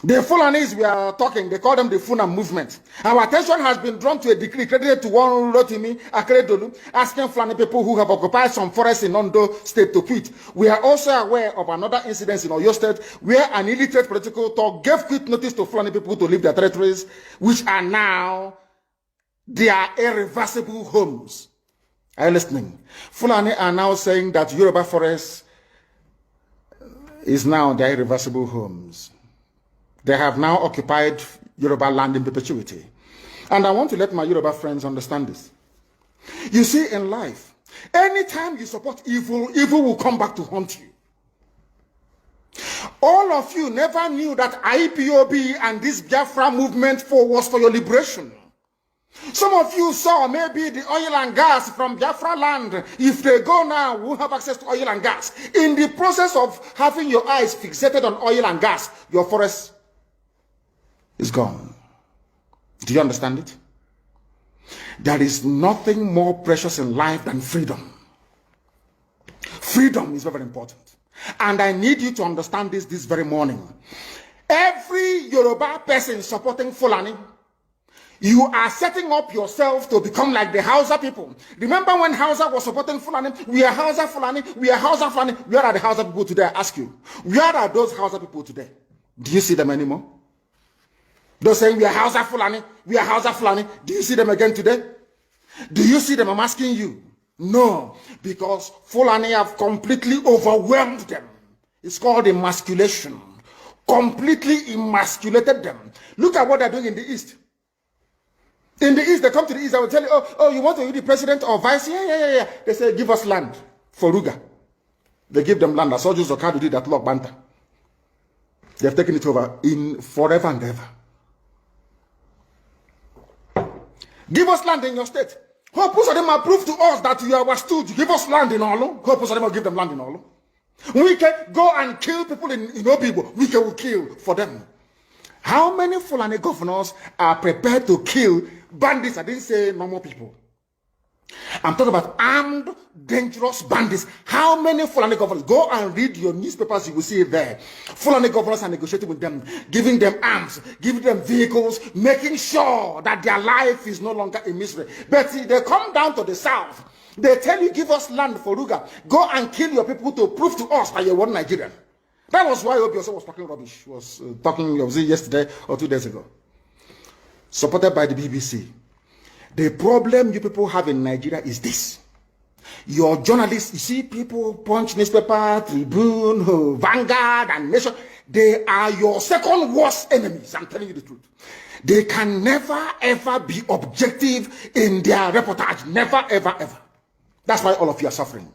The Fulanis we are talking, they call them the Funa movement. Our attention has been drawn to a decree credited to one Rotimi Akeredolu, asking Fulani people who have occupied some forests in Ondo State to quit. We are also aware of another incident in Oyo State where an illiterate political talk gave quit notice to Fulani people to leave their territories, which are now their irreversible homes. Are you listening? Fulani are now saying that Yoruba forest is now their irreversible homes. They have now occupied Yoruba land in perpetuity. And I want to let my Yoruba friends understand this. You see, in life, anytime you support evil, evil will come back to haunt you. All of you never knew that IPOB and this Biafra movement was for your liberation. Some of you saw maybe the oil and gas from Biafra land. If they go now, we'll have access to oil and gas. In the process of having your eyes fixated on oil and gas, your forest is gone. Do you understand it? There is nothing more precious in life than freedom. Freedom is very important. And I need you to understand this very morning. Every Yoruba person supporting Fulani, you are setting up yourself to become like the Hausa people. Remember when Hausa was supporting Fulani? We are Hausa Fulani, we are Hausa Fulani. Where are the Hausa people today? I ask you. Where are those Hausa people today? Do you see them anymore? They're saying we are Hausa Fulani, we are Hausa Fulani. Do you see them again today? Do you see them? I'm asking you. No, because Fulani have completely overwhelmed them. It's called emasculation. Completely emasculated them. Look at what they're doing in the East. In the East, they come to the East, I will tell you, oh, you want to be the president or vice? Yeah. They say, give us land for Ruga. They give them land. I saw Joseph Kadu did that Lok Banta. They have taken it over in forever and ever. Give us land in your state. Hope of them are proof to us that you are our stooge. Give us land in Olo. Hope of them will give them land in Olo. We can go and kill people in Obibo. We can kill for them. How many Fulani governors are prepared to kill bandits? I didn't say normal people. I'm talking about armed, dangerous bandits. How many Fulani governors? Go and read your newspapers, you will see it there. Fulani governors are negotiating with them, giving them arms, giving them vehicles, making sure that their life is no longer a misery. But see, they come down to the south. They tell you, give us land for Ruga. Go and kill your people to prove to us that you're one Nigerian. That was why Obioso was talking rubbish. Was talking, was it yesterday or 2 days ago? Supported by the BBC. The problem you people have in Nigeria is this. Your journalists, you see people, Punch newspaper, Tribune, Vanguard, and Nation, they are your second worst enemies. I'm telling you the truth. They can never, ever be objective in their reportage. Never, ever, ever. That's why all of you are suffering.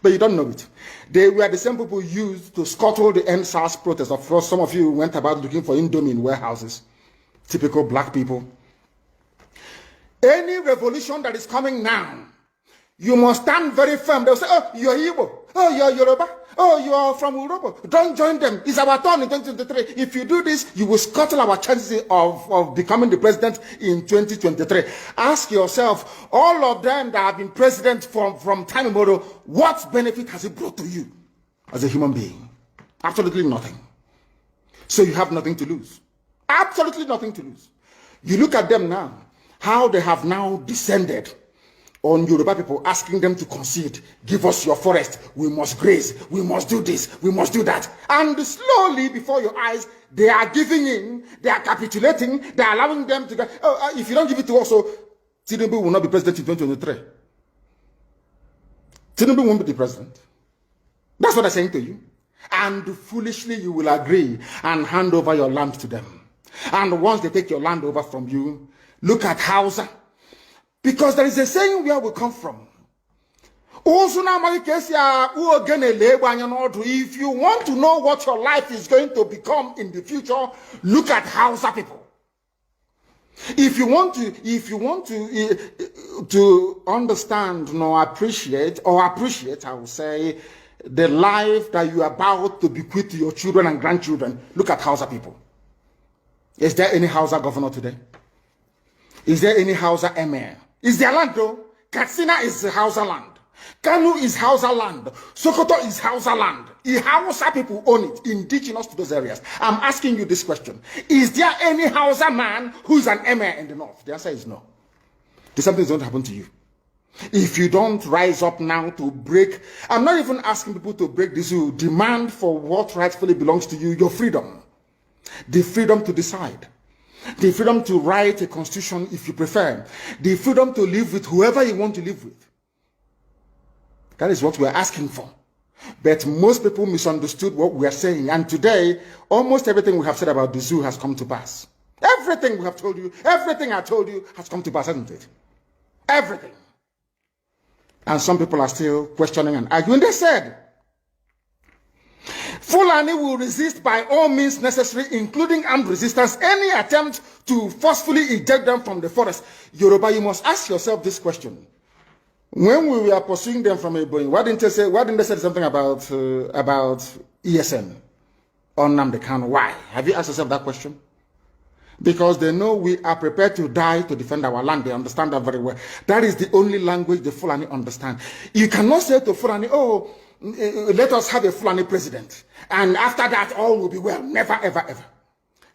But you don't know it. They were the same people used to scuttle the NSAS protest. Of course, some of you went about looking for Indomie in warehouses. Typical black people. Any revolution that is coming now, you must stand very firm. They'll say, oh, you're Igbo. Oh, you're Yoruba. Oh, you are from Urobo. Don't join them. It's our turn in 2023. If you do this, you will scuttle our chances of becoming the president in 2023. Ask yourself, all of them that have been president from time immemorial, what benefit has it brought to you as a human being? Absolutely nothing. So you have nothing to lose. Absolutely nothing to lose. You look at them now, how they have now descended on Yoruba people, asking them to concede, give us your forest, we must graze, we must do this, we must do that. And slowly before your eyes, they are giving in, they are capitulating, they are allowing them to go, if you don't give it to us, so Tinubu will not be president in 2023. Tinubu won't be the president. That's what I'm saying to you. And foolishly you will agree and hand over your land to them. And once they take your land over from you, look at Hausa. Because there is a saying where we come from. If you want to know what your life is going to become in the future, look at Hausa people. If you want to understand appreciate, I will say, the life that you are about to bequeath to your children and grandchildren, look at Hausa people. Is there any Hausa governor today? Is there any Hausa emir? Is their land though? Katsina is Hausa land. Kanu is Hausa land. Sokoto is Hausa land. The Hausa people own it, indigenous to those areas. I'm asking you this question. Is there any Hausa man who's an emir in the north? The answer is no. The same thing is going to happen to you. If you don't rise up now to break, I'm not even asking people to break this, you demand for what rightfully belongs to you, your freedom. The freedom to decide. The freedom to write a constitution if you prefer. The freedom to live with whoever you want to live with. That is what we're asking for. But most people misunderstood what we are saying. And today, almost everything we have said about the zoo has come to pass. Everything we have told you, everything I told you has come to pass, hasn't it? Everything. And some people are still questioning and arguing. They said, Fulani will resist by all means necessary, including armed resistance, any attempt to forcefully eject them from the forest. Yoruba, you must ask yourself this question. When we were pursuing them from Ebonyi, why didn't they say something about ESN or Nnamdi Kanu? Why? Have you asked yourself that question? Because they know we are prepared to die to defend our land. They understand that very well. That is the only language the Fulani understand. You cannot say to Fulani, oh, let us have a Fulani president. And after that, all will be well. Never, ever, ever.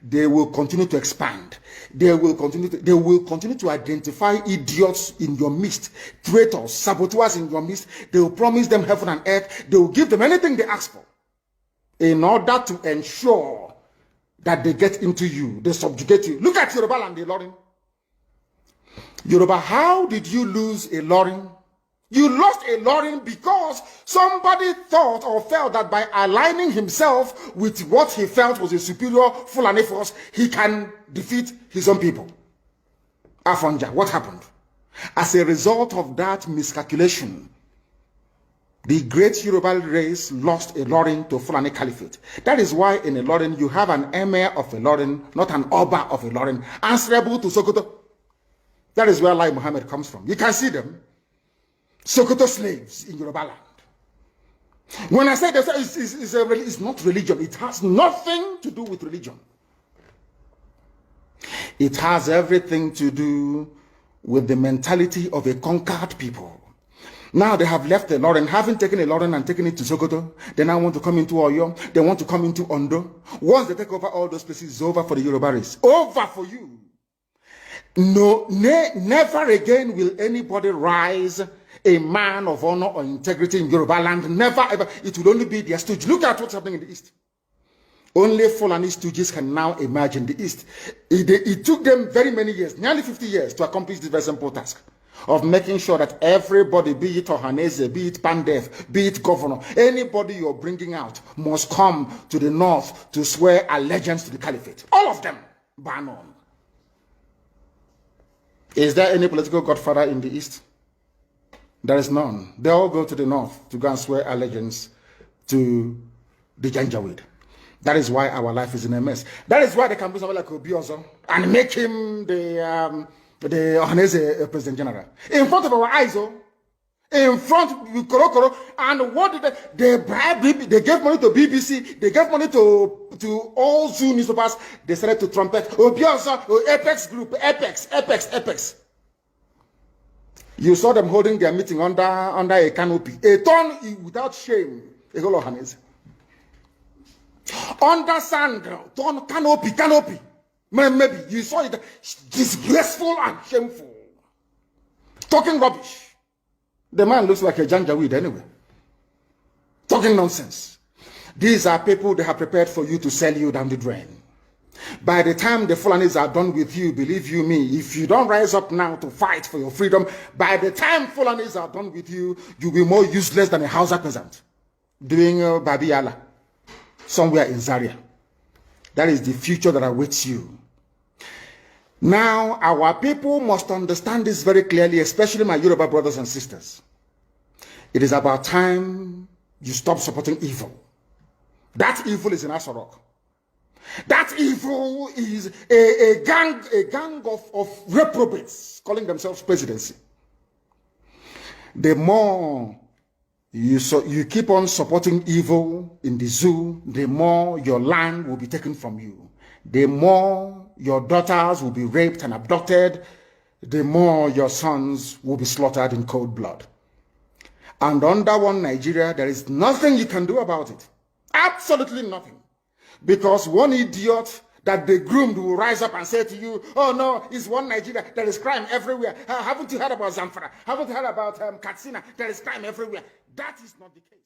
They will continue to expand. They will continue to identify idiots in your midst, traitors, saboteurs in your midst. They will promise them heaven and earth. They will give them anything they ask for in order to ensure that they get into you, they subjugate you. Look at Yoruba land, Ilorin. Yoruba, how did you lose Ilorin? You lost Ilorin because somebody thought or felt that by aligning himself with what he felt was a superior Fulani force, he can defeat his own people. Afonja, what happened? As a result of that miscalculation, the great Yoruba race lost Ilorin to Fulani Caliphate. That is why in Ilorin you have an emir of Ilorin, not an Oba of Ilorin, answerable to Sokoto. That is where Lai Muhammad comes from. You can see them. Sokoto slaves in Yoruba land. When I say that, it's not religion. It has nothing to do with religion. It has everything to do with the mentality of a conquered people. Now they have left Ilorin, having taken Ilorin and taken it to Sokoto. They now want to come into Oyo. They want to come into Ondo. Once they take over all those places, it's over for the Yoruba race. Over for you. No, never again will anybody rise a man of honor or integrity in Yoruba land. Never ever. It will only be their stooge. Look at what's happening in the East. Only Fulani stooges can now emerge in the East. It took them very many years, nearly 50 years, to accomplish this very simple task of making sure that everybody, be it Ohanese, be it Pandef, be it governor, anybody you're bringing out must come to the north to swear allegiance to the caliphate. All of them, bar none. Is there any political godfather in the East? There is none. They all go to the north to go and swear allegiance to the Janjaweed. That is why our life is in a mess. That is why they can do something like Obiozo and make him the Ohanese President General. In front of our eyes, in front of Korokoro. And what did they bribe? They gave money to BBC. They gave money to all Zoo newspapers. They started to trumpet Obiozo, Apex Group, Apex. You saw them holding their meeting under a canopy. A ton without shame. A whole Ohanese. Under sand, ton canopy. Maybe you saw it. Disgraceful and shameful. Talking rubbish. The man looks like a Janjaweed anyway. Talking nonsense. These are people they have prepared for you to sell you down the drain. By the time the Fulanis are done with you, believe you me, if you don't rise up now to fight for your freedom, by the time Fulanis are done with you, you'll be more useless than a Hausa peasant doing Babiyala somewhere in Zaria. That is the future that awaits you. Now, our people must understand this very clearly, especially my Yoruba brothers and sisters. It is about time you stop supporting evil. That evil is in Asorok. That evil is a gang of reprobates calling themselves presidency. The more you keep on supporting evil in the zoo, the more your land will be taken from you. The more your daughters will be raped and abducted, the more your sons will be slaughtered in cold blood. And under one Nigeria, there is nothing you can do about it. Absolutely nothing. Because one idiot that they groomed will rise up and say to you, oh no, it's one Nigeria, there is crime everywhere. Haven't you heard about Zamfara? Haven't you heard about Katsina? There is crime everywhere. That is not the case.